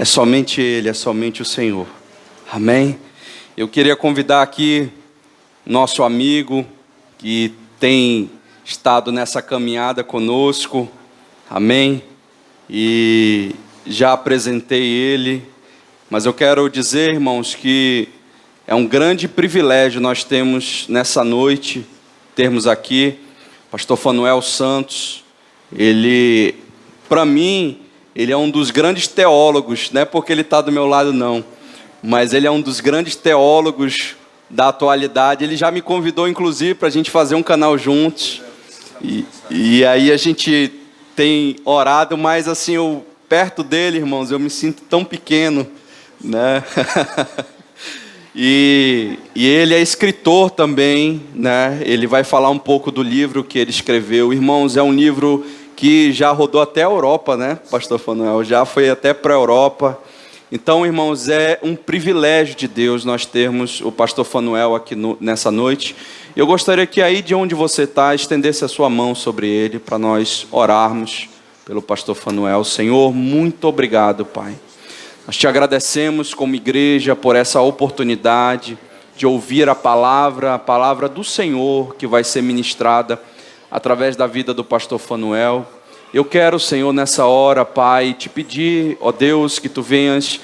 É somente Ele, é somente o Senhor. Amém? Eu queria convidar aqui nosso amigo que tem estado nessa caminhada conosco. Amém? E já apresentei ele, mas eu quero dizer, irmãos, que é um grande privilégio nós temos nessa noite, termos aqui pastor Fanuel Santos. Ele, para mim, ele é um dos grandes teólogos, não é porque ele está do meu lado não, mas ele é um dos grandes teólogos da atualidade. Ele já me convidou, inclusive, para a gente fazer um canal juntos, e aí a gente tem orado, mas assim, eu, perto dele, irmãos, eu me sinto tão pequeno, né? E ele é escritor também, né? Ele vai falar um pouco do livro que ele escreveu. Irmãos, é um livro que já rodou até a Europa, né, pastor Fanuel? Já foi até para a Europa. Então, irmãos, é um privilégio de Deus nós termos o pastor Fanuel aqui nessa noite. Eu gostaria que aí de onde você está, estendesse a sua mão sobre ele, para nós orarmos pelo pastor Fanuel. Senhor, muito obrigado, Pai. Nós te agradecemos como igreja por essa oportunidade de ouvir a palavra do Senhor que vai ser ministrada através da vida do pastor Fanuel. Eu quero, Senhor, nessa hora, Pai, te pedir, ó Deus, que Tu venhas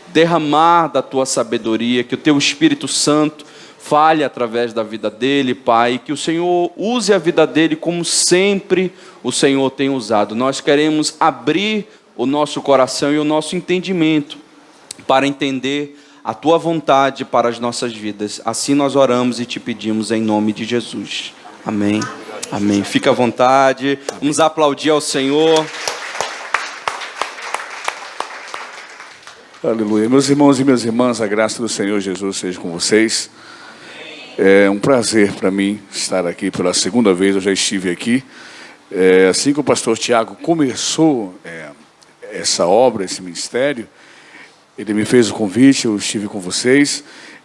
derramar da Tua sabedoria, que o Teu Espírito Santo fale através da vida dele, Pai, que o Senhor use a vida dele como sempre o Senhor tem usado. Nós queremos abrir o nosso coração e o nosso entendimento para entender a Tua vontade para as nossas vidas. Assim nós oramos e te pedimos em nome de Jesus. Amém. Amém. Fica à vontade. Vamos aplaudir ao Senhor. Aleluia. Meus irmãos e minhas irmãs, a graça do Senhor Jesus seja com vocês. É um prazer para mim estar aqui pela segunda vez. Eu já estive aqui. Assim que o pastor Tiago começou essa obra, esse ministério, ele me fez o convite, eu estive com vocês.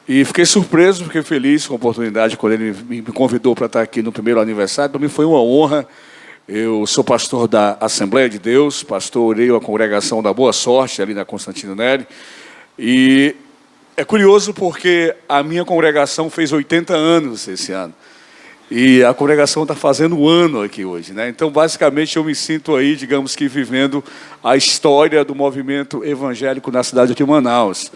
E fiquei surpreso, fiquei feliz com a oportunidade quando ele me convidou para estar aqui no primeiro aniversário. Para mim foi uma honra. Eu sou pastor da Assembleia de Deus, pastorei a congregação da Boa Sorte, ali na Constantino Neri. E é curioso porque a minha congregação fez 80 anos esse ano. E a congregação está fazendo um ano aqui hoje, né? Então, basicamente, eu me sinto aí, digamos que, vivendo a história do movimento evangélico na cidade de Manaus.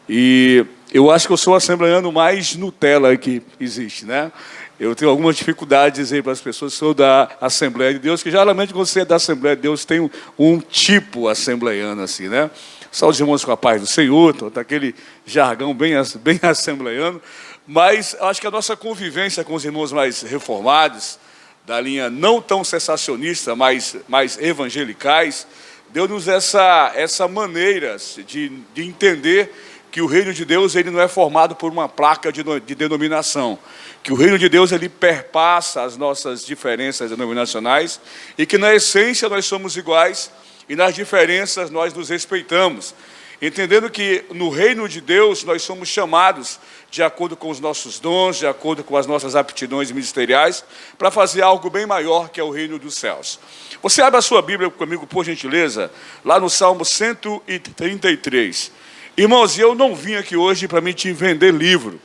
E eu acho que eu sou o assembleano mais Nutella que existe, né? Eu tenho algumas dificuldades de dizer para as pessoas que sou da Assembleia de Deus, que geralmente quando você é da Assembleia de Deus tem um tipo assembleiano assim, né? Só os irmãos com a paz do Senhor, tá aquele jargão bem assembleiano. Mas acho que a nossa convivência com os irmãos mais reformados, da linha não tão sensacionista, mas mais evangelicais, deu-nos essa maneira de entender que o reino de Deus ele não é formado por uma placa de denominação, que o reino de Deus ele perpassa as nossas diferenças denominacionais e que na essência nós somos iguais e nas diferenças nós nos respeitamos, entendendo que no reino de Deus nós somos chamados de acordo com os nossos dons, de acordo com as nossas aptidões ministeriais, para fazer algo bem maior que é o reino dos céus. Você abre a sua Bíblia comigo, por gentileza, lá no Salmo 133. Irmãos, eu não vim aqui hoje para mim te vender livro.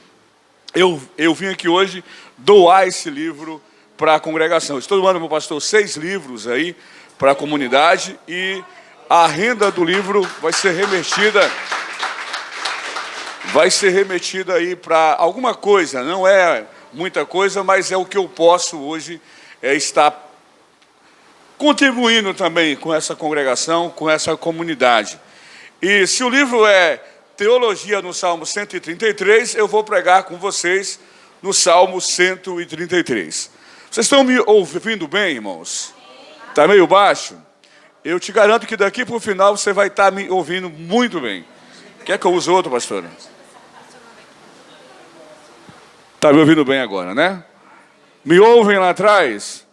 Eu vim aqui hoje doar esse livro para a congregação. Estou doando, meu pastor, 6 livros aí para a comunidade e a renda do livro vai ser remetida aí para alguma coisa. Não é muita coisa, mas é o que eu posso hoje estar contribuindo também com essa congregação, com essa comunidade. E se o livro é Teologia no Salmo 133, eu vou pregar com vocês no Salmo 133. Vocês estão me ouvindo bem, irmãos? Está meio baixo? Eu te garanto que daqui para o final você vai estar me ouvindo muito bem. Quer que eu use outro, pastor? Está me ouvindo bem agora, né? Me ouvem lá atrás?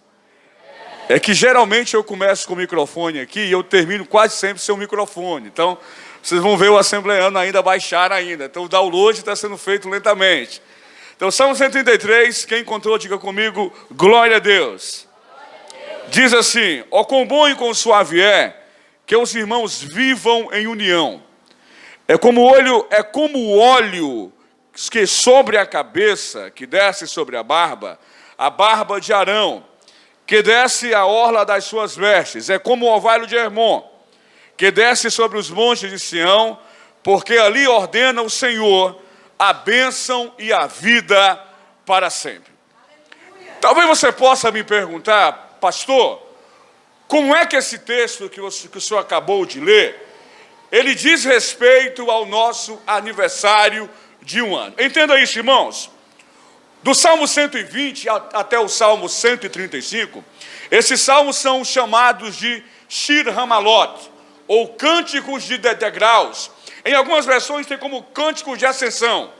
É que geralmente eu começo com o microfone aqui e eu termino quase sempre sem o microfone. Então, vocês vão ver o assembleano ainda baixar ainda. Então, o download está sendo feito lentamente. Então, Salmo 133, quem encontrou, diga comigo, glória a Deus. Diz assim: ó quão bom e quão suave é que os irmãos vivam em união. É como o óleo que sobre a cabeça, que desce sobre a barba de Arão, que desce a orla das suas vestes. É como o orvalho de Hermon, que desce sobre os montes de Sião, porque ali ordena o Senhor a bênção e a vida para sempre. Talvez você possa me perguntar, pastor, como é que esse texto que o senhor acabou de ler, ele diz respeito ao nosso aniversário de um ano? Entenda isso, irmãos. Do Salmo 120 até o Salmo 135, esses salmos são chamados de Shir Hamalot, ou cânticos de degraus. Em algumas versões tem como cânticos de ascensão,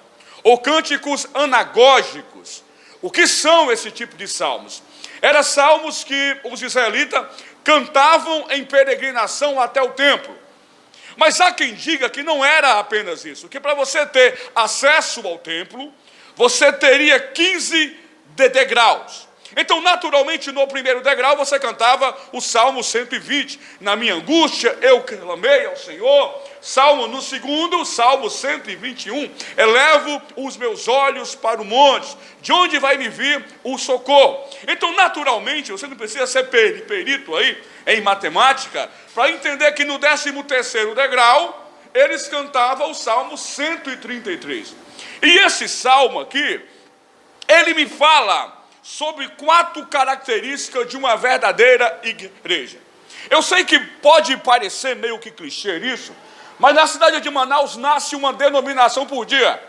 ou cânticos anagógicos. O que são esse tipo de salmos? Eram salmos que os israelitas cantavam em peregrinação até o templo. Mas há quem diga que não era apenas isso, que para você ter acesso ao templo, você teria 15 degraus. Então, naturalmente, no primeiro degrau, você cantava o Salmo 120. Na minha angústia, eu clamei ao Senhor. No segundo, Salmo 121. Elevo os meus olhos para o monte, de onde vai me vir o socorro. Então, naturalmente, você não precisa ser perito aí em matemática para entender que no 13º degrau, eles cantavam o Salmo 133. E esse salmo aqui, ele me fala sobre 4 características de uma verdadeira igreja. Eu sei que pode parecer meio que clichê isso, mas na cidade de Manaus nasce uma denominação por dia.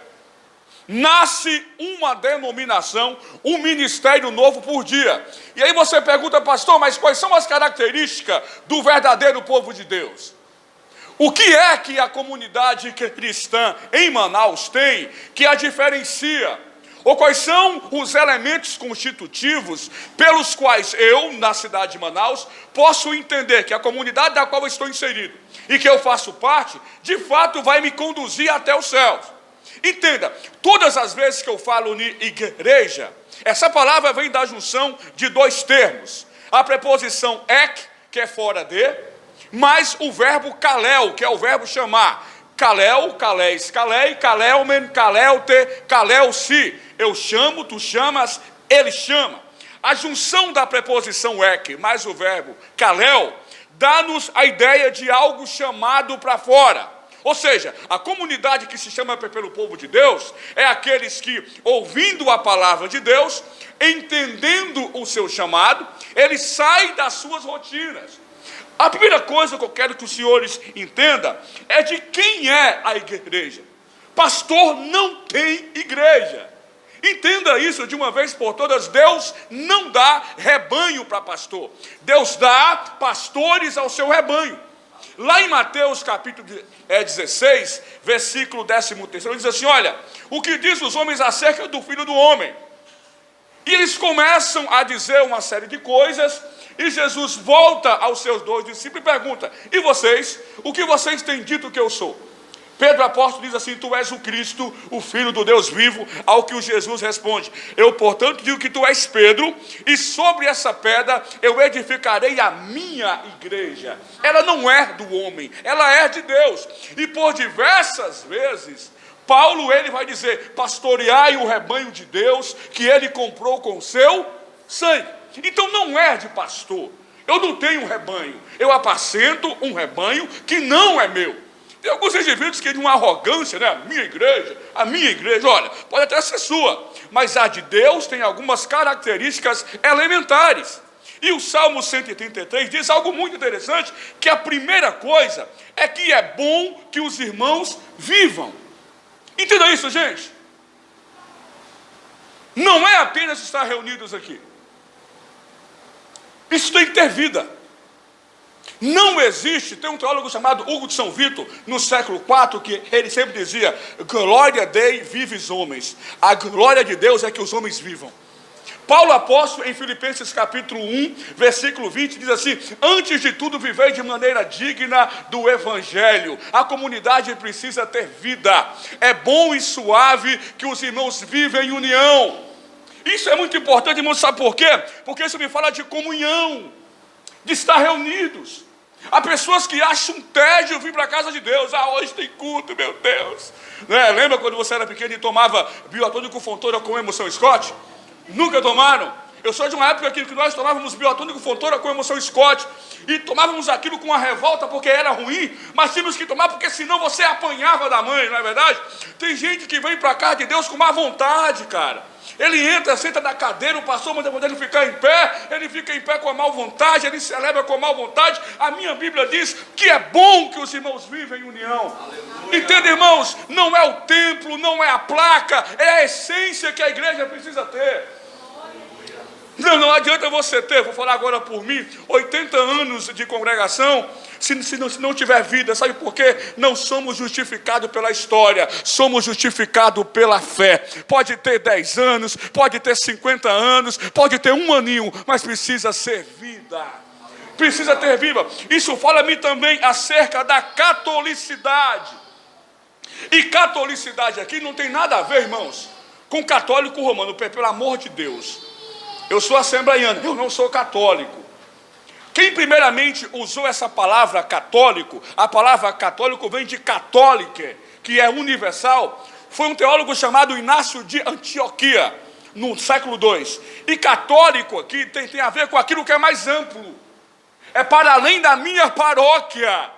Nasce uma denominação, um ministério novo por dia. E aí você pergunta, pastor, mas quais são as características do verdadeiro povo de Deus? O que é que a comunidade cristã em Manaus tem que a diferencia? Ou quais são os elementos constitutivos pelos quais eu, na cidade de Manaus, posso entender que a comunidade da qual eu estou inserido e que eu faço parte, de fato vai me conduzir até os céus? Entenda, todas as vezes que eu falo em igreja, essa palavra vem da junção de 2 termos. A preposição ek, que é fora de, mais o verbo kalel, que é o verbo chamar. Kalel, kalés, kalei, kalelmen, kalelte, kalelsi. Eu chamo, tu chamas, ele chama. A junção da preposição ek mais o verbo kalel dá-nos a ideia de algo chamado para fora. Ou seja, a comunidade que se chama pelo povo de Deus é aqueles que, ouvindo a palavra de Deus, entendendo o seu chamado, ele sai das suas rotinas. A primeira coisa que eu quero que os senhores entendam é de quem é a igreja. Pastor não tem igreja. Entenda isso de uma vez por todas. Deus não dá rebanho para pastor. Deus dá pastores ao seu rebanho. Lá em Mateus capítulo 16, versículo 13, diz assim, olha, o que diz os homens acerca do Filho do Homem? E eles começam a dizer uma série de coisas, e Jesus volta aos seus 2 discípulos e pergunta, e vocês, o que vocês têm dito que eu sou? Pedro apóstolo diz assim, tu és o Cristo, o Filho do Deus vivo, ao que o Jesus responde, eu portanto digo que tu és Pedro, e sobre essa pedra eu edificarei a minha igreja. Ela não é do homem, ela é de Deus. E por diversas vezes, Paulo ele vai dizer, pastoreai o rebanho de Deus, que ele comprou com seu sangue. Então não é de pastor, eu não tenho um rebanho, eu apacento um rebanho que não é meu. Tem alguns indivíduos que de uma arrogância, né? A minha igreja, olha, pode até ser sua, mas a de Deus tem algumas características elementares. E o Salmo 133 diz algo muito interessante, que a primeira coisa é que é bom que os irmãos vivam. Entenda isso, gente. Não é apenas estar reunidos aqui. Isso tem que ter vida. Não existe, tem um teólogo chamado Hugo de São Vito, no século IV, que ele sempre dizia, glória Dei vives homens. A glória de Deus é que os homens vivam. Paulo apóstolo, em Filipenses capítulo 1, versículo 20, diz assim, antes de tudo vivei de maneira digna do evangelho. A comunidade precisa ter vida. É bom e suave que os irmãos vivem em união. Isso é muito importante, irmãos, sabe por quê? Porque isso me fala de comunhão, de estar reunidos. Há pessoas que acham um tédio vir para a casa de Deus. Hoje tem culto, meu Deus. Né? Lembra quando você era pequeno e tomava biotônico Fontoura com emoção Scott? Nunca tomaram? Eu sou de uma época que nós tomávamos biotônico Fontoura com emoção Scott. E tomávamos aquilo com uma revolta porque era ruim, mas tínhamos que tomar porque senão você apanhava da mãe, não é verdade? Tem gente que vem para a casa de Deus com má vontade, cara. Ele entra, senta na cadeira, o pastor manda ele ficar em pé, ele fica em pé com a má vontade, ele celebra com a má vontade. A minha Bíblia diz que é bom que os irmãos vivem em união. Entende, irmãos? Não é o templo, não é a placa, é a essência que a igreja precisa ter. Não adianta você ter, vou falar agora por mim, 80 anos de congregação, se não tiver vida. Sabe por quê? Não somos justificados pela história, somos justificados pela fé. Pode ter 10 anos, pode ter 50 anos, pode ter um aninho, mas precisa ser vida. Precisa ter vida. Isso fala-me também acerca da catolicidade. E catolicidade aqui não tem nada a ver, irmãos, com católico romano, pelo amor de Deus. Eu sou assembleiano, eu não sou católico. Quem primeiramente usou essa palavra católico, a palavra católico vem de católica, que é universal, foi um teólogo chamado Inácio de Antioquia, no século II. E católico aqui tem a ver com aquilo que é mais amplo. É para além da minha paróquia.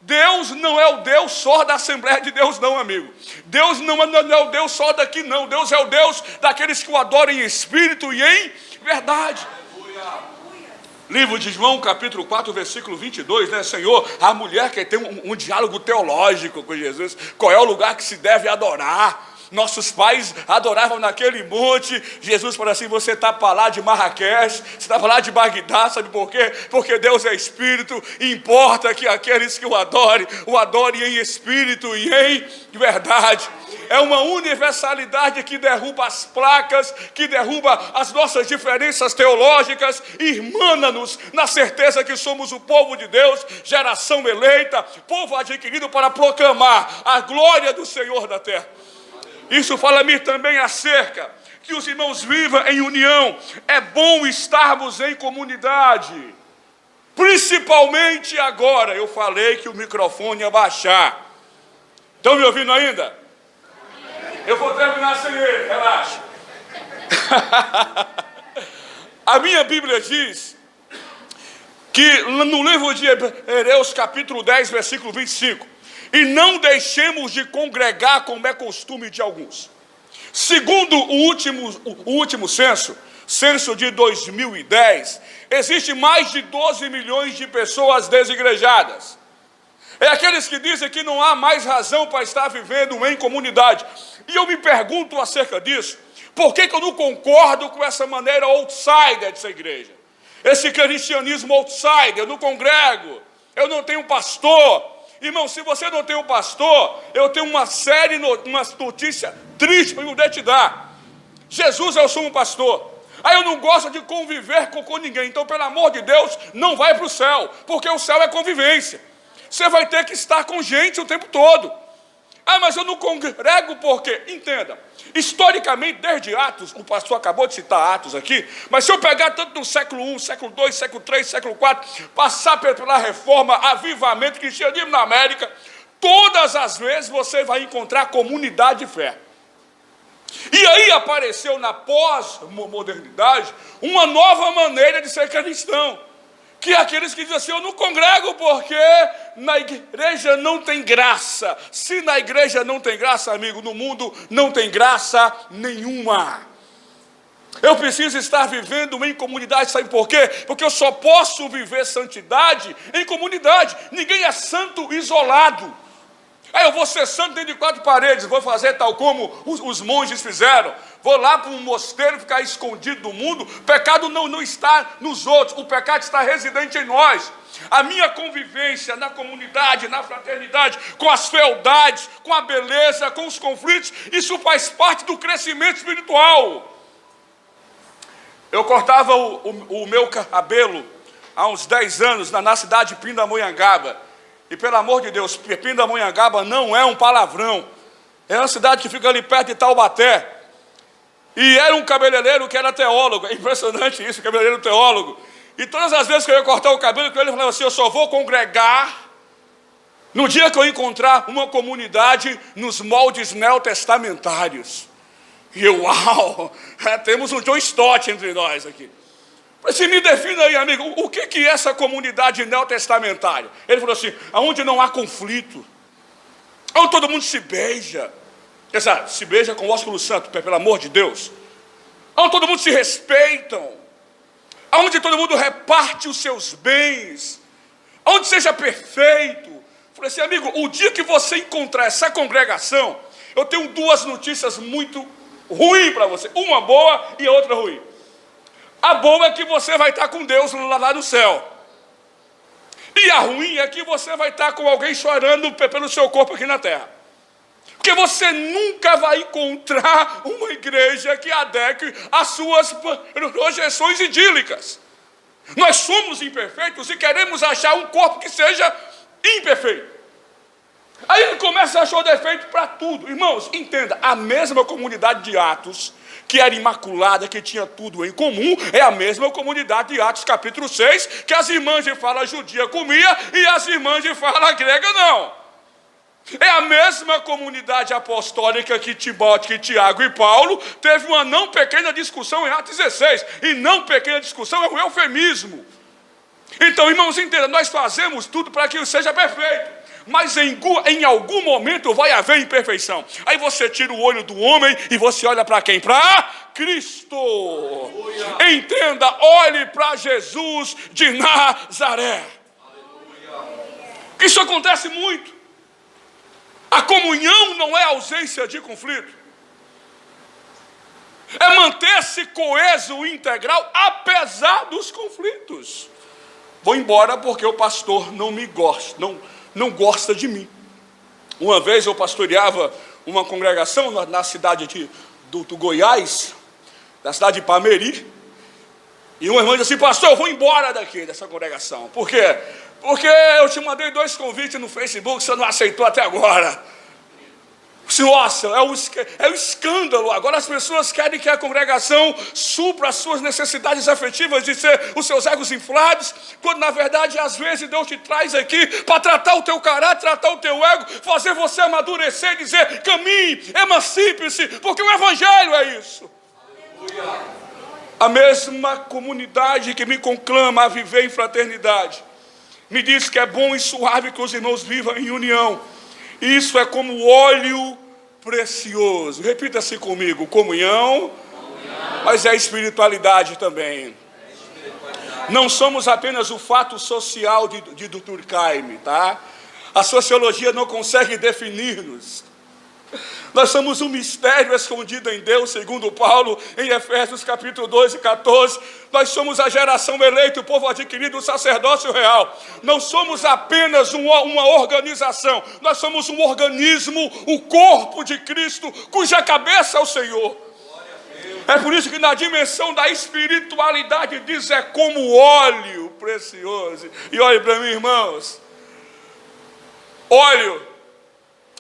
Deus não é o Deus só da Assembleia de Deus, não, amigo. Deus não é o Deus só daqui, não. Deus é o Deus daqueles que o adoram em espírito e em verdade. Livro de João, capítulo 4, versículo 22, né? Senhor, a mulher quer ter um diálogo teológico com Jesus. Qual é o lugar que se deve adorar? Nossos pais adoravam naquele monte. Jesus falou assim: você está para lá de Marrakech, você está para lá de Bagdá. Sabe por quê? Porque Deus é espírito e importa que aqueles que o adorem em espírito e em verdade. É uma universalidade que derruba as placas, que derruba as nossas diferenças teológicas e irmana-nos na certeza que somos o povo de Deus, geração eleita, povo adquirido para proclamar a glória do Senhor da terra. Isso fala-me também acerca que os irmãos vivam em união. É bom estarmos em comunidade. Principalmente agora. Eu falei que o microfone ia baixar. Estão me ouvindo ainda? Eu vou terminar sem ele, relaxa. A minha Bíblia diz que no livro de Hebreus, capítulo 10, versículo 25... e não deixemos de congregar como é costume de alguns. Segundo o último censo de 2010, existe mais de 12 milhões de pessoas desigrejadas. É aqueles que dizem que não há mais razão para estar vivendo em comunidade. E eu me pergunto acerca disso, por que eu não concordo com essa maneira outsider de ser igreja? Esse cristianismo outsider, eu não congrego, eu não tenho pastor. Irmão, se você não tem um pastor, eu tenho uma notícia triste para poder te dar. Jesus é o sumo pastor. Aí eu não gosto de conviver com ninguém. Então, pelo amor de Deus, não vai para o céu, porque o céu é convivência. Você vai ter que estar com gente o tempo todo. Mas eu não congrego por quê? Entenda, historicamente, desde Atos, o pastor acabou de citar Atos aqui, mas se eu pegar tanto no século I, século II, século III, século IV, passar pela reforma, avivamento, cristianismo na América, todas as vezes você vai encontrar comunidade de fé. E aí apareceu na pós-modernidade uma nova maneira de ser cristão, que é aqueles que dizem assim: eu não congrego porque na igreja não tem graça. Se na igreja não tem graça, amigo, no mundo não tem graça nenhuma. Eu preciso estar vivendo em comunidade, sabe por quê? Porque eu só posso viver santidade em comunidade. Ninguém é santo isolado. Eu vou ser santo dentro de 4 paredes, vou fazer tal como os monges fizeram. Vou lá para um mosteiro ficar escondido do mundo. O pecado não está nos outros, o pecado está residente em nós. A minha convivência na comunidade, na fraternidade, com as fealdades, com a beleza, com os conflitos, isso faz parte do crescimento espiritual. Eu cortava o meu cabelo há uns 10 anos na cidade de Pindamonhangaba. E pelo amor de Deus, Pindamonhangaba não é um palavrão. É uma cidade que fica ali perto de Taubaté. E era um cabeleireiro que era teólogo. É impressionante isso, cabeleireiro teólogo. E todas as vezes que eu ia cortar o cabelo com ele, eu falava assim, eu só vou congregar no dia que eu encontrar uma comunidade nos moldes neotestamentários. E eu, uau, temos um John Stott entre nós aqui. Falei assim, me defina aí, amigo, o que é essa comunidade neotestamentária? Ele falou assim, aonde não há conflito, onde todo mundo se beija. Se beija com o ósculo santo, pelo amor de Deus. Onde todo mundo se respeitam. Onde todo mundo reparte os seus bens. Onde seja perfeito. Falei assim, amigo, o dia que você encontrar essa congregação, eu tenho duas notícias muito ruins para você. Uma boa e a outra ruim. A boa é que você vai estar com Deus lá no céu. E a ruim é que você vai estar com alguém chorando pelo seu corpo aqui na terra. Porque você nunca vai encontrar uma igreja que adeque às suas projeções idílicas. Nós somos imperfeitos e queremos achar um corpo que seja imperfeito. Aí ele começa a achar defeito para tudo. Irmãos, entenda, a mesma comunidade de Atos, que era imaculada, que tinha tudo em comum, é a mesma comunidade de Atos capítulo 6, que as irmãs de fala judia comia e as irmãs de fala grega não. É a mesma comunidade apostólica que Timóteo, que Tiago e Paulo teve uma não pequena discussão em Atos 16. E não pequena discussão é um eufemismo. Então, irmãos, entenda, nós fazemos tudo para que seja perfeito. Mas em algum momento vai haver imperfeição. Aí você tira o olho do homem e você olha para quem? Para Cristo. Aleluia. Entenda, olhe para Jesus de Nazaré. Aleluia. Isso acontece muito. A comunhão não é ausência de conflito. É manter-se coeso e integral apesar dos conflitos. Vou embora porque o pastor não me gosta, não gosta de mim. Uma vez eu pastoreava uma congregação na cidade do Goiás, da cidade de Pameri. E uma irmã disse assim, pastor, eu vou embora daqui, dessa congregação. Por quê? Porque eu te mandei 2 convites no Facebook, você não aceitou até agora. Nossa, é um escândalo. Agora as pessoas querem que a congregação supra as suas necessidades afetivas de ser os seus egos inflados, quando na verdade às vezes Deus te traz aqui para tratar o teu caráter, tratar o teu ego, fazer você amadurecer, dizer, caminhe, emancipe-se, porque o evangelho é isso. Aleluia. A mesma comunidade que me conclama a viver em fraternidade, me diz que é bom e suave que os irmãos vivam em união. Isso é como óleo precioso. Repita-se comigo, comunhão, mas é espiritualidade também. Não somos apenas o fato social de Durkheim, tá? A sociologia não consegue definir-nos. Nós somos um mistério escondido em Deus, segundo Paulo, em Efésios capítulo 2 e 14. Nós somos a geração eleita, o povo adquirido, o sacerdócio real. Não somos apenas uma organização, nós somos um organismo, o corpo de Cristo, cuja cabeça é o Senhor. É por isso que na dimensão da espiritualidade diz, é como óleo precioso. E olhe para mim, irmãos, óleo,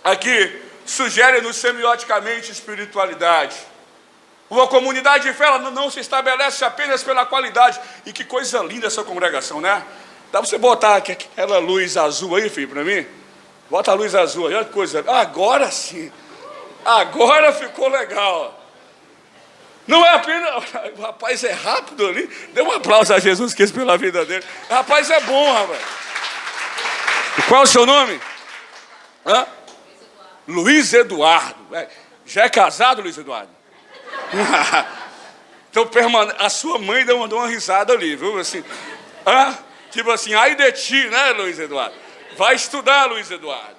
aqui, sugere-nos semioticamente espiritualidade. Uma comunidade de fé ela não se estabelece apenas pela qualidade. E que coisa linda essa congregação, né? Dá para você botar aquela luz azul aí, filho, para mim? Bota a luz azul aí, olha que coisa. Agora sim. Agora ficou legal. Não é apenas... O rapaz é rápido ali. Dê um aplauso a Jesus Cristo pela vida dele. O rapaz é bom, rapaz. E qual é o seu nome? Hã? Luiz Eduardo. Já é casado, Luiz Eduardo? Então, a sua mãe deu uma risada ali, viu? Assim, tipo assim, ai de ti, né, Luiz Eduardo? Vai estudar, Luiz Eduardo.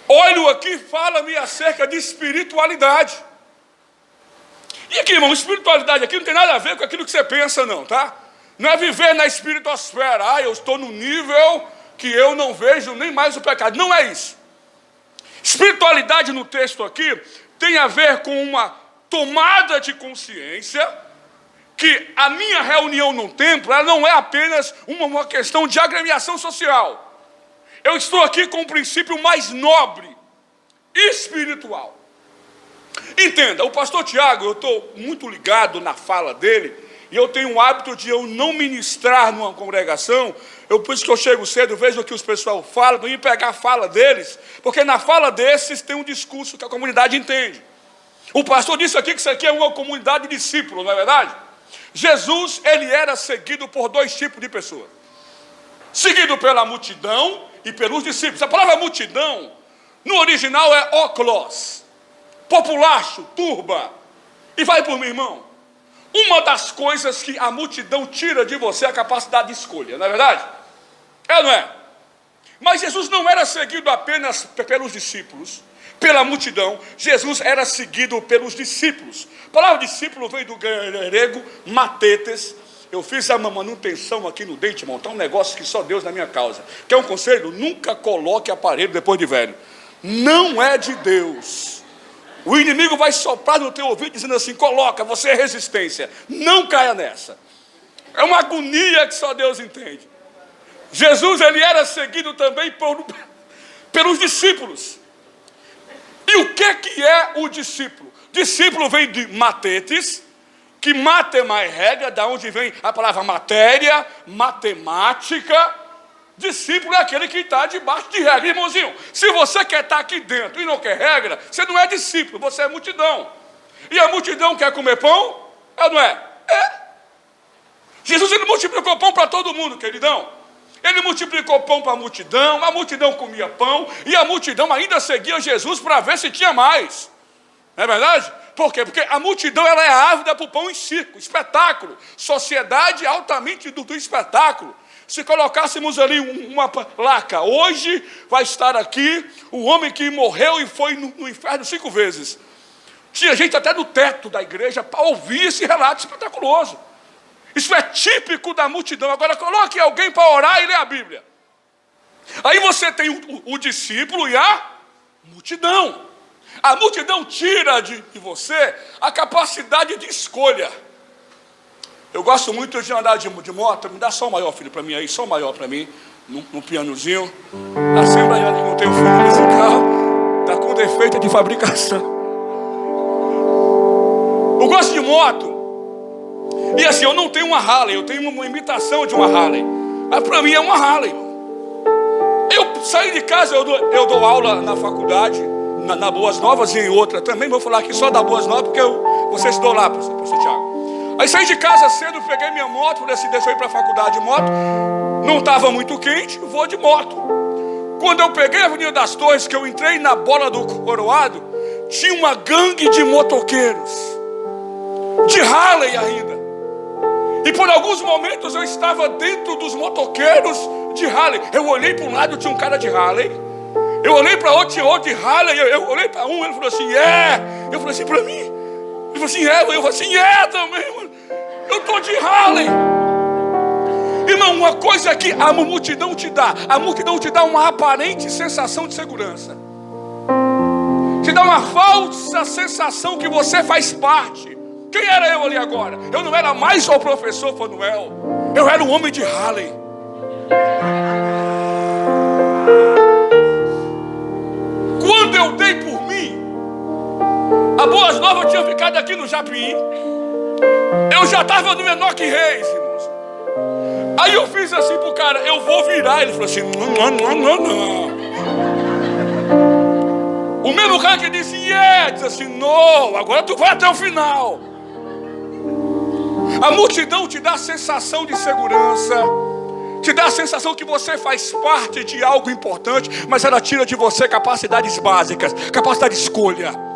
Olho aqui, fala-me acerca de espiritualidade. E aqui, irmão, espiritualidade aqui não tem nada a ver com aquilo que você pensa, não, tá? Não é viver na espiritosfera. Eu estou no nível que eu não vejo nem mais o pecado. Não é isso. Espiritualidade no texto aqui tem a ver com uma tomada de consciência que a minha reunião no templo ela não é apenas uma questão de agremiação social. Eu estou aqui com um princípio mais nobre, espiritual. Entenda, o pastor Tiago, eu estou muito ligado na fala dele, e eu tenho o hábito de eu não ministrar numa congregação, por isso que eu chego cedo, vejo o que os pessoal falam, não ir pegar a fala deles, porque na fala desses tem um discurso que a comunidade entende. O pastor disse aqui que isso aqui é uma comunidade de discípulos, não é verdade? Jesus, ele era seguido por dois tipos de pessoas. Seguido pela multidão e pelos discípulos. A palavra multidão, no original é óculos, populacho, turba. E vai por mim, irmão. Uma das coisas que a multidão tira de você é a capacidade de escolha, não é verdade? É ou não é? Mas Jesus não era seguido apenas pelos discípulos, pela multidão. Jesus era seguido pelos discípulos. A palavra discípulo veio do grego matetes. Eu fiz a manutenção aqui no dente, irmão. Tá um negócio que só Deus na minha causa. Quer um conselho? Nunca coloque aparelho depois de velho. Não é de Deus. O inimigo vai soprar no teu ouvido dizendo assim: coloca, você é resistência. Não caia nessa. É uma agonia que só Deus entende. Jesus, ele era seguido também pelos discípulos. E o que é o discípulo? Discípulo vem de matetes, que mate é mais regra, da onde vem a palavra matéria, matemática. Discípulo é aquele que está debaixo de regra. Irmãozinho, se você quer estar aqui dentro e não quer regra, você não é discípulo, você é multidão. E a multidão quer comer pão? É ou não é? É. Jesus, ele multiplicou pão para todo mundo, queridão. Ele multiplicou pão para a multidão comia pão, e a multidão ainda seguia Jesus para ver se tinha mais. Não é verdade? Por quê? Porque a multidão, ela é ávida para o pão em circo, espetáculo. Sociedade altamente do espetáculo. Se colocássemos ali uma placa, hoje vai estar aqui o homem que morreu e foi no inferno 5 vezes. Tinha gente até no teto da igreja para ouvir esse relato espetaculoso. Isso é típico da multidão. Agora coloque alguém para orar e ler a Bíblia. Aí você tem o discípulo e a multidão. A multidão tira de você a capacidade de escolha. Eu gosto muito de andar de moto. Me dá só o maior, filho, para mim aí. Só o maior para mim, no pianozinho. A Assembleia que não tem fundo musical está com defeito de fabricação. Eu gosto de moto. E assim, eu não tenho uma Harley, eu tenho uma imitação de uma Harley. Mas para mim é uma Harley. Eu saí de casa, eu dou aula na faculdade, na Boas Novas e em outra também. Vou falar aqui só da Boas Novas, porque você estudou lá, professor Tiago. Aí saí de casa cedo, peguei minha moto, falei assim, deixa eu ir para a faculdade de moto. Não estava muito quente, vou de moto. Quando eu peguei a Avenida das Torres, que eu entrei na Bola do Coroado, tinha uma gangue de motoqueiros, de Harley ainda. E por alguns momentos eu estava dentro dos motoqueiros de Harley. Eu olhei para um lado, tinha um cara de Harley. Eu olhei para outro, tinha outro de Harley. Eu olhei para um, ele falou assim, Eu falei assim, para mim? Ele falou assim, Eu falei assim, também, mano. Eu estou de Harley. Irmão, uma coisa que a multidão te dá. A multidão te dá uma aparente sensação de segurança. Te dá uma falsa sensação que você faz parte. Quem era eu ali agora? Eu não era mais o professor Fanuel. Eu era um homem de Harley. Quando eu dei por mim, a Boas Novas tinha ficado aqui no Japim. Eu já estava no Enoque Reis, irmãos. Aí eu fiz assim pro cara, eu vou virar. Ele falou assim, não. O mesmo cara que disse, disse assim, não, agora tu vai até o final. A multidão te dá a sensação de segurança, te dá a sensação que você faz parte de algo importante, mas ela tira de você capacidades básicas, capacidade de escolha.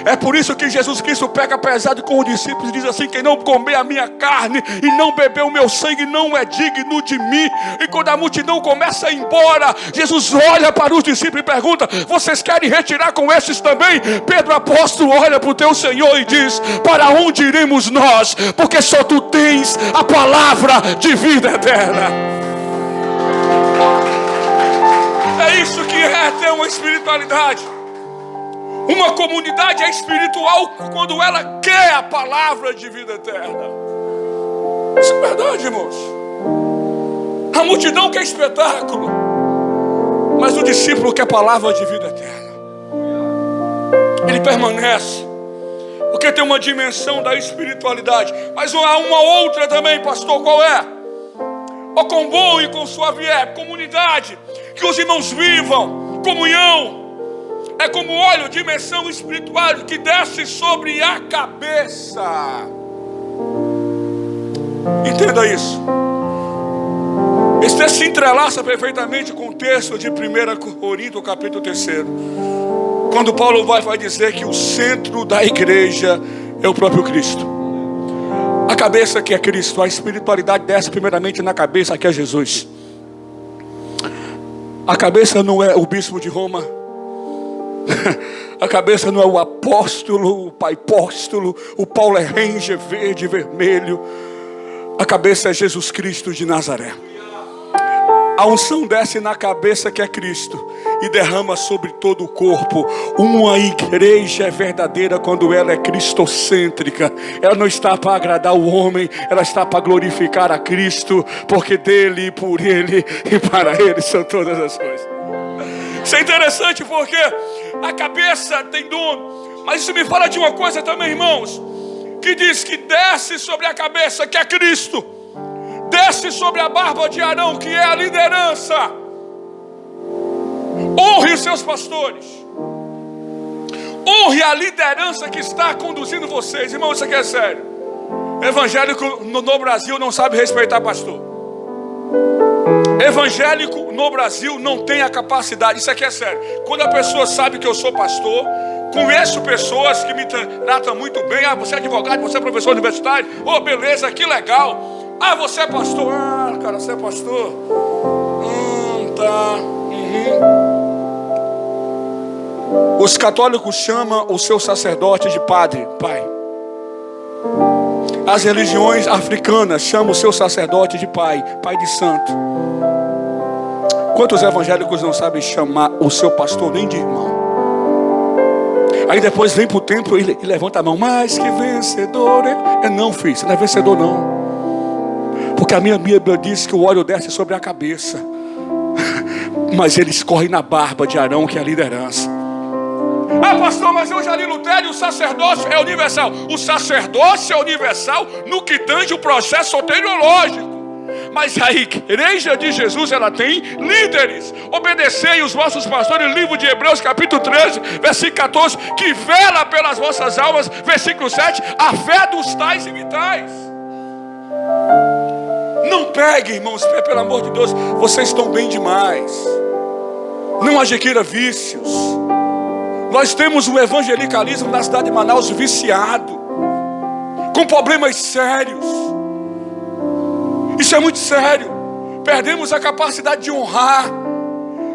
É por isso que Jesus Cristo pega pesado com os discípulos e diz assim, quem não comer a minha carne e não beber o meu sangue não é digno de mim. E quando a multidão começa a ir embora, Jesus olha para os discípulos e pergunta, vocês querem retirar com esses também? Pedro apóstolo olha para o teu Senhor e diz, para onde iremos nós? Porque só tu tens a palavra de vida eterna. É isso que é ter uma espiritualidade. Uma comunidade é espiritual quando ela quer a palavra de vida eterna. Isso é verdade, irmãos. A multidão quer espetáculo, mas o discípulo quer a palavra de vida eterna. Ele permanece. Porque tem uma dimensão da espiritualidade. Mas há uma outra também, pastor, qual é? Ó, quão bom e quão suave é comunidade, que os irmãos vivam, comunhão. É como óleo, dimensão espiritual que desce sobre a cabeça. Entenda isso. Esse texto se entrelaça perfeitamente com o texto de 1 Coríntios, capítulo 3. Quando Paulo vai dizer que o centro da igreja é o próprio Cristo. A cabeça que é Cristo, a espiritualidade desce primeiramente na cabeça que é Jesus. A cabeça não é o bispo de Roma. A cabeça não é o apóstolo, o pai apóstolo, o Paulo é Ranger verde e vermelho. A cabeça é Jesus Cristo de Nazaré. A unção desce na cabeça que é Cristo e derrama sobre todo o corpo. Uma igreja é verdadeira quando ela é cristocêntrica. Ela não está para agradar o homem, ela está para glorificar a Cristo, porque dele, por ele e para ele são todas as coisas. Isso é interessante porque a cabeça tem dono. Mas isso me fala de uma coisa também, irmãos, que diz que desce sobre a cabeça que é Cristo, desce sobre a barba de Arão, que é a liderança. Honre os seus pastores. Honre a liderança que está conduzindo vocês. Irmão, isso aqui é sério. Evangélico no Brasil não sabe respeitar pastor. Evangélico no Brasil não tem a capacidade. Isso aqui é sério. Quando a pessoa sabe que eu sou pastor, conheço pessoas que me tratam muito bem. Ah, você é advogado, você é professor universitário. Oh, beleza, que legal. Ah, você é pastor? Ah, cara, você é pastor? Tá. Os católicos chamam o seu sacerdote de padre, pai. As religiões africanas chamam o seu sacerdote de pai, pai de santo. Quantos evangélicos não sabem chamar o seu pastor nem de irmão? Aí depois vem para o templo e levanta a mão. Mas que vencedor é? Não, filho, você não é vencedor não. Porque a minha Bíblia diz que o óleo desce sobre a cabeça, mas ele escorre na barba de Arão, que é a liderança. Ah, pastor, mas eu já li Lutero e o sacerdócio é universal. O sacerdócio é universal no que tange o processo soteriológico. Mas a igreja de Jesus, ela tem líderes. Obedecei os vossos pastores, livro de Hebreus, capítulo 13, versículo 14, que vela pelas vossas almas, versículo 7, a fé dos tais e vitais. Não pegue, irmãos, pelo amor de Deus, vocês estão bem demais. Não adquira vícios. Nós temos um evangelicalismo na cidade de Manaus viciado, com problemas sérios. Isso é muito sério. Perdemos a capacidade de honrar,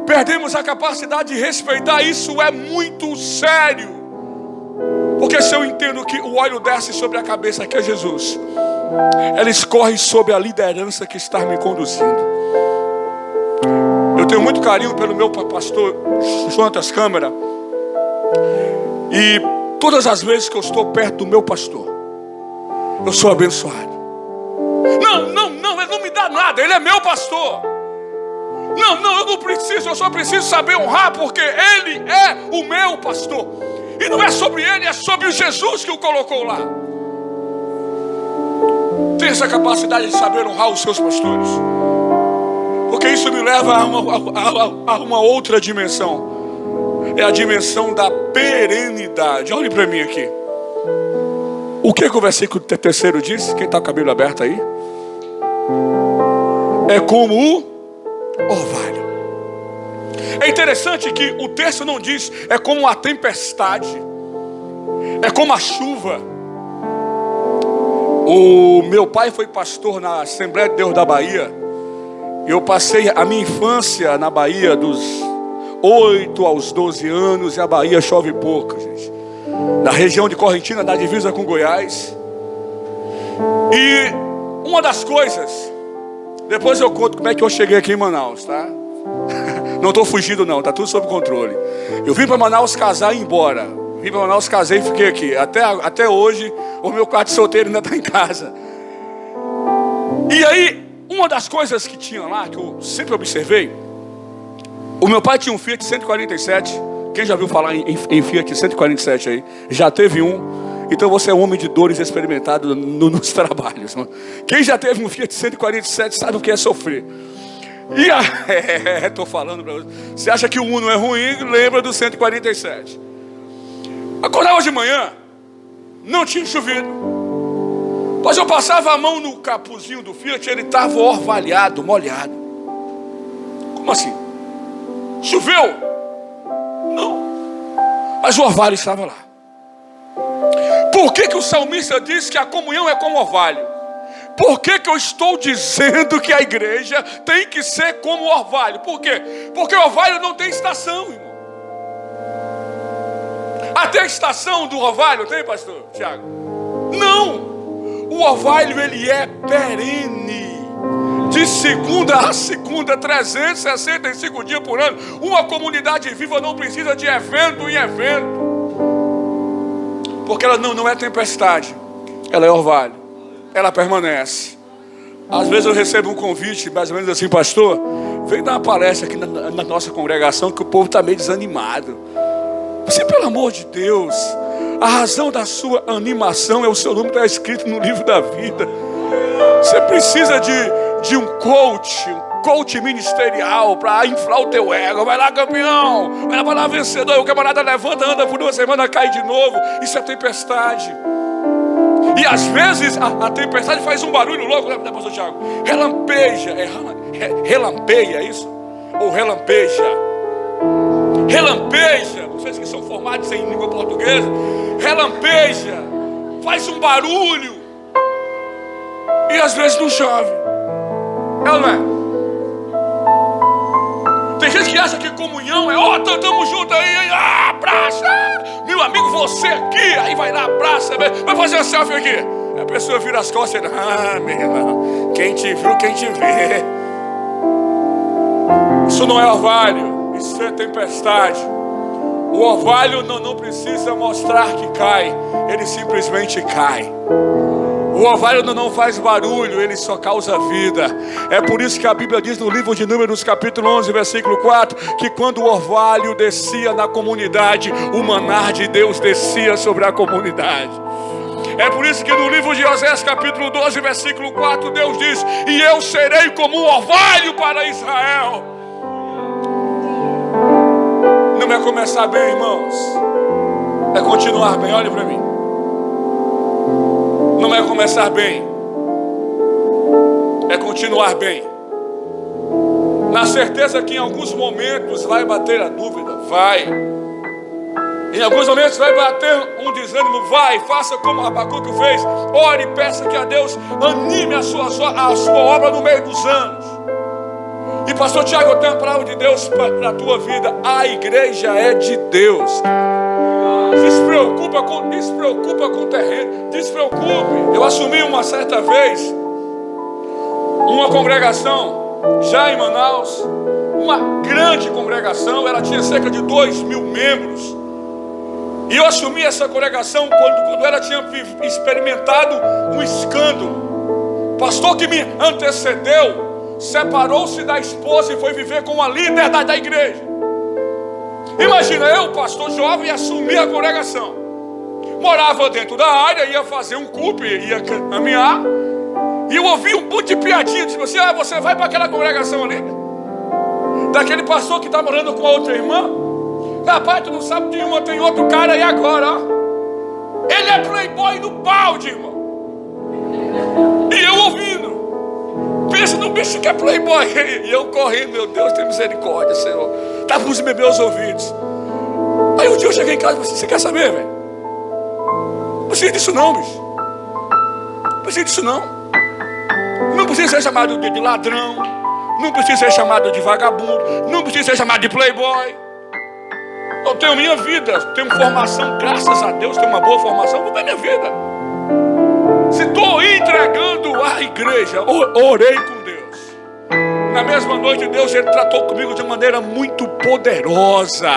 perdemos a capacidade de respeitar. Isso é muito sério. Porque se eu entendo que o óleo desce sobre a cabeça, que é Jesus, ela escorre sobre a liderança que está me conduzindo. Eu tenho muito carinho pelo meu pastor Jonatas Câmara. E todas as vezes que eu estou perto do meu pastor, eu sou abençoado. Não, ele não me dá nada, ele é meu pastor. Não, eu não preciso, eu só preciso saber honrar, porque ele é o meu pastor. E não é sobre ele, é sobre o Jesus que o colocou lá. Tenha essa capacidade de saber honrar os seus pastores, porque isso me leva a uma outra dimensão. É a dimensão da perenidade. Olhe para mim aqui. O que o versículo 3 diz? Quem está com a Bíblia aberta aí? É como o orvalho. É interessante que o texto não diz é como a tempestade, é como a chuva. O meu pai foi pastor na Assembleia de Deus da Bahia. Eu passei a minha infância na Bahia dos 8 aos 12 anos, e a Bahia chove pouco, gente. Na região de Correntina, da divisa com Goiás. E uma das coisas, depois eu conto como é que eu cheguei aqui em Manaus, tá? Não estou fugindo não, tá tudo sob controle. Eu vim para Manaus casar e ir embora. Vim para Manaus, casei e fiquei aqui. Até hoje, o meu quarto solteiro ainda está em casa. E aí, uma das coisas que tinha lá, que eu sempre observei, o meu pai tinha um Fiat 147. Quem já viu falar em Fiat 147 aí? Já teve um. Então você é um homem de dores experimentado nos trabalhos. Quem já teve um Fiat 147 sabe o que é sofrer. E estou falando para você. Você acha que o Uno é ruim? Lembra do 147. Acordava de manhã, não tinha chovido, mas eu passava a mão no capuzinho do Fiat, ele estava orvalhado, molhado. Como assim? Choveu? Não, mas o orvalho estava lá. Por que o salmista diz que a comunhão é como orvalho? Por que eu estou dizendo que a igreja tem que ser como orvalho? Por quê? Porque o orvalho não tem estação, irmão. Até a estação do orvalho tem, pastor Tiago? Não. O orvalho, ele é perene. De segunda a segunda, 365 dias por ano. Uma comunidade viva não precisa de evento em evento. Porque ela não é tempestade. Ela é orvalho. Ela permanece. Às vezes eu recebo um convite, mais ou menos assim, pastor, vem dar uma palestra aqui na nossa congregação, que o povo está meio desanimado. Você, pelo amor de Deus, a razão da sua animação é o seu nome está escrito no livro da vida. Você precisa de um coach ministerial para inflar o teu ego. Vai lá, campeão, vai lá, vencedor. O camarada levanta, anda por 2 semanas, cai de novo. Isso é tempestade. E às vezes a tempestade faz um barulho louco, né, pastor Tiago? Relampeja, relampeia, é isso? Ou relampeja? Relampeja, vocês que são formados em língua portuguesa, relampeja, faz um barulho, e às vezes não chove. É ou não é? Tem gente que acha que comunhão é, estamos juntos aí, abraça, meu amigo, você aqui, aí vai lá, abraça, vai fazer uma selfie aqui. A pessoa vira as costas e diz, meu irmão, quem te viu, quem te vê. Isso não é orvalho, isso é tempestade. O orvalho não precisa mostrar que cai, ele simplesmente cai. O orvalho não faz barulho, ele só causa vida. É por isso que a Bíblia diz no livro de Números, capítulo 11, versículo 4, que quando o orvalho descia na comunidade, o maná de Deus descia sobre a comunidade. É por isso que no livro de Osés, capítulo 12, versículo 4, Deus diz, e eu serei como um orvalho para Israel. Não é começar bem, irmãos, é continuar bem. Olhe para mim. Não é começar bem, é continuar bem. Na certeza que em alguns momentos vai bater a dúvida, vai. Em alguns momentos vai bater um desânimo, vai. Faça como Abacuque fez, ore e peça que a Deus anime a sua obra no meio dos anos. E pastor Tiago, eu tenho a palavra de Deus para a tua vida. A igreja é de Deus. Despreocupa com o terreno. Despreocupe. Eu assumi uma certa vez uma congregação já em Manaus, uma grande congregação. Ela tinha cerca de 2.000 membros. E eu assumi essa congregação quando ela tinha experimentado um escândalo. O pastor que me antecedeu separou-se da esposa e foi viver com a líder da igreja. Imagina, eu, pastor jovem, assumi a congregação. Morava dentro da área, ia fazer um culto, ia caminhar, e eu ouvi um monte de piadinha, tipo assim, você vai para aquela congregação ali, daquele pastor que está morando com a outra irmã. Rapaz, tu não sabe de uma, tem outro cara aí agora, ó. Ele é playboy no balde, irmão. E eu ouvindo. Pensa no bicho que é playboy. E eu correndo, meu Deus, tem misericórdia, Senhor. Tá por me meus ouvidos. Aí um dia eu cheguei em casa e falei assim, você quer saber, velho? Não precisa disso não, bicho. Não precisa disso não. Não precisa ser chamado de ladrão. Não precisa ser chamado de vagabundo. Não precisa ser chamado de playboy. Eu tenho minha vida, tenho formação, graças a Deus, tenho uma boa formação, vou ver minha vida. Se estou entregando à igreja, orei com Deus. Na mesma noite, Deus, Ele tratou comigo de maneira muito poderosa.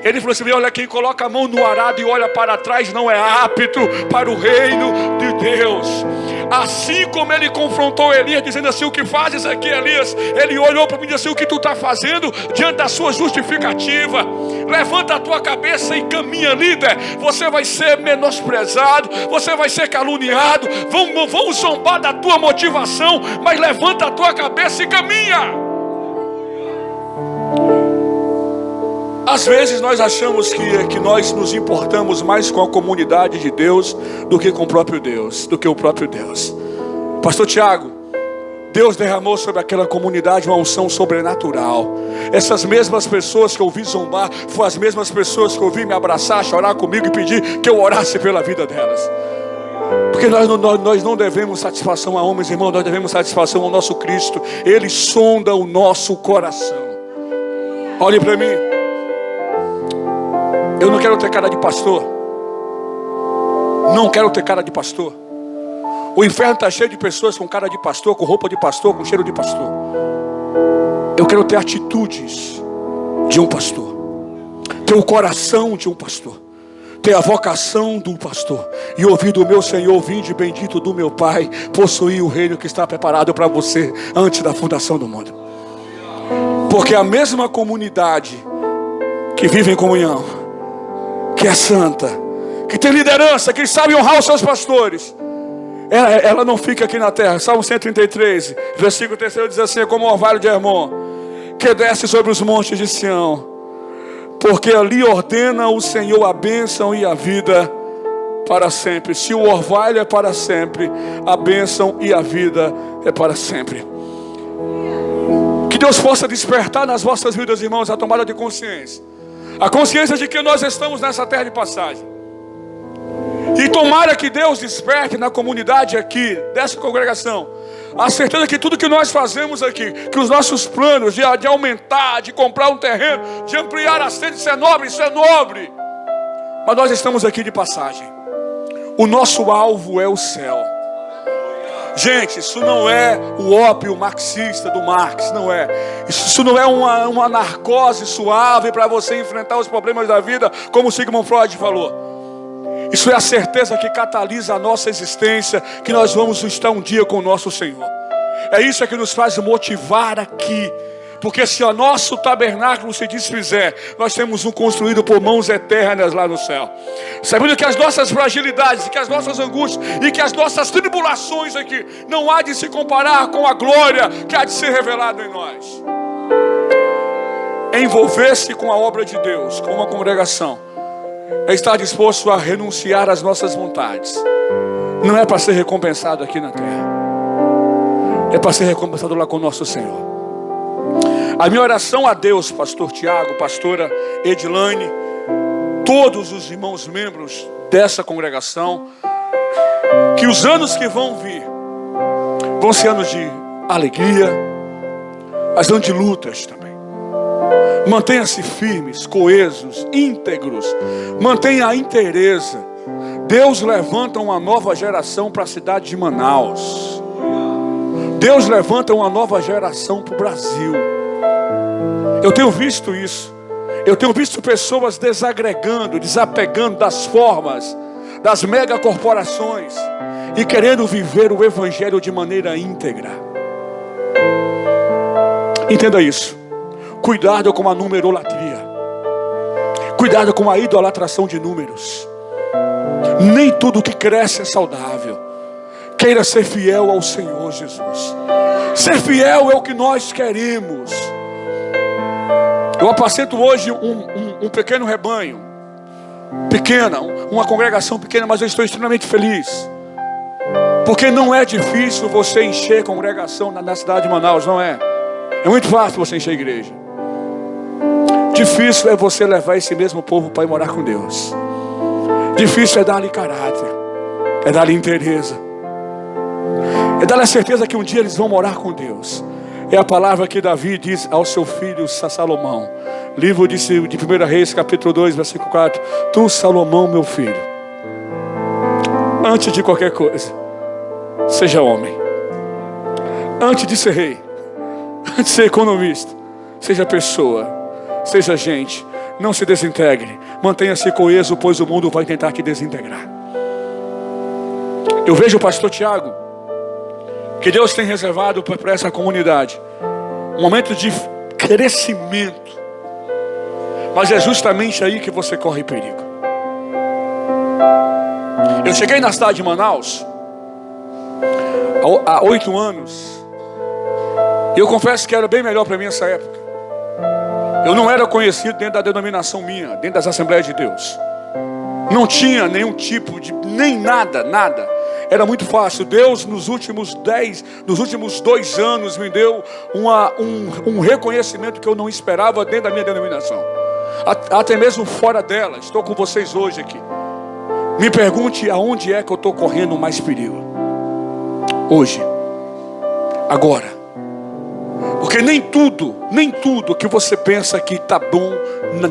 Ele falou assim, olha, quem coloca a mão no arado e olha para trás não é apto para o reino de Deus. Assim como ele confrontou Elias, dizendo assim: o que fazes aqui, Elias? Ele olhou para mim e disse assim: o que tu está fazendo diante da sua justificativa? Levanta a tua cabeça e caminha, líder. Você vai ser menosprezado, você vai ser caluniado, vão zombar da tua motivação, mas levanta a tua cabeça e caminha. Às vezes nós achamos que nós nos importamos mais com a comunidade de Deus do que com o próprio Deus, Pastor Tiago, Deus derramou sobre aquela comunidade uma unção sobrenatural. Essas mesmas pessoas que eu vi zombar, foram as mesmas pessoas que eu vi me abraçar, chorar comigo e pedir que eu orasse pela vida delas. Porque nós não devemos satisfação a homens, irmão, nós devemos satisfação ao nosso Cristo. Ele sonda o nosso coração. Olhe para mim. Eu não quero ter cara de pastor. Não quero ter cara de pastor. O inferno está cheio de pessoas com cara de pastor, com roupa de pastor, com cheiro de pastor. Eu quero ter atitudes de um pastor, ter o coração de um pastor, ter a vocação do pastor e ouvir do meu Senhor: vinde bendito do meu Pai, possuir o reino que está preparado para você antes da fundação do mundo. Porque a mesma comunidade que vive em comunhão, que é santa, que tem liderança, que sabe honrar os seus pastores, ela não fica aqui na terra. Salmo 133, versículo 3 diz assim: como o orvalho de Hermon, que desce sobre os montes de Sião, porque ali ordena o Senhor a bênção e a vida para sempre. Se o orvalho é para sempre, a bênção e a vida é para sempre. Que Deus possa despertar nas vossas vidas, irmãos, a tomada de consciência. A consciência de que nós estamos nessa terra de passagem. E tomara que Deus desperte na comunidade aqui, dessa congregação, a certeza que tudo que nós fazemos aqui, que os nossos planos de aumentar, de comprar um terreno, de ampliar a sede, isso é nobre. Mas nós estamos aqui de passagem. O nosso alvo é o céu. Gente, isso não é o ópio marxista do Marx, não é. Isso não é uma narcose suave para você enfrentar os problemas da vida, como Sigmund Freud falou. Isso é a certeza que catalisa a nossa existência, que nós vamos estar um dia com o nosso Senhor. É isso que nos faz motivar aqui. Porque se o nosso tabernáculo se desfizer, nós temos um construído por mãos eternas lá no céu. Sabendo que as nossas fragilidades, que as nossas angústias e que as nossas tribulações aqui não há de se comparar com a glória que há de ser revelada em nós. Envolver-se com a obra de Deus, com uma congregação, é estar disposto a renunciar às nossas vontades. Não é para ser recompensado aqui na terra, é para ser recompensado lá com o nosso Senhor. A minha oração a Deus, pastor Tiago, pastora Edilane, todos os irmãos membros dessa congregação, que os anos que vão vir vão ser anos de alegria, mas anos de lutas também. Mantenha-se firmes, coesos, íntegros, mantenha a inteireza. Deus levanta uma nova geração para a cidade de Manaus. Deus levanta uma nova geração para o Brasil. Eu tenho visto isso. Eu tenho visto pessoas desagregando, desapegando das formas, das megacorporações e querendo viver o Evangelho de maneira íntegra. Entenda isso. Cuidado com a numerolatria. Cuidado com a idolatração de números. Nem tudo que cresce é saudável. Queira ser fiel ao Senhor Jesus. Ser fiel é o que nós queremos. Eu apacento hoje um pequeno rebanho, uma congregação pequena, mas eu estou extremamente feliz. Porque não é difícil você encher congregação na cidade de Manaus, não é? É muito fácil você encher a igreja. Difícil é você levar esse mesmo povo para ir morar com Deus. Difícil é dar-lhe caráter, é dar-lhe inteireza, é dar-lhe a certeza que um dia eles vão morar com Deus. É a palavra que Davi diz ao seu filho Salomão. Livro de 1 Reis, capítulo 2, versículo 4. Tu, Salomão, meu filho, antes de qualquer coisa, seja homem. Antes de ser rei, antes de ser economista, seja pessoa, seja gente. Não se desintegre, mantenha-se coeso, pois o mundo vai tentar te desintegrar. Eu vejo o pastor Tiago que Deus tem reservado para essa comunidade. Um momento de crescimento. Mas é justamente aí que você corre perigo. Eu cheguei na cidade de Manaus há 8 anos. E eu confesso que era bem melhor para mim essa época. Eu não era conhecido dentro da denominação minha, dentro das Assembleias de Deus. Não tinha nenhum tipo de, nem nada. Era muito fácil. Deus nos últimos 2 anos me deu um reconhecimento que eu não esperava dentro da minha denominação. Até mesmo fora dela. Estou com vocês hoje aqui. Me pergunte aonde é que eu estou correndo mais perigo. Hoje. Agora. Porque nem tudo que você pensa que está bom,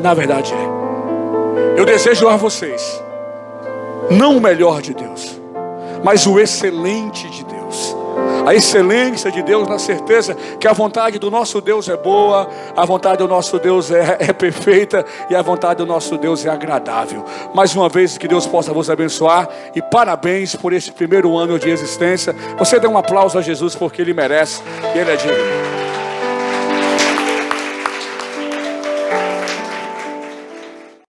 na verdade é. Eu desejo a vocês, não o melhor de Deus, mas o excelente de Deus. A excelência de Deus na certeza que a vontade do nosso Deus é boa, a vontade do nosso Deus é perfeita e a vontade do nosso Deus é agradável. Mais uma vez, que Deus possa vos abençoar e parabéns por este primeiro ano de existência. Você dê um aplauso a Jesus porque Ele merece e Ele é digno.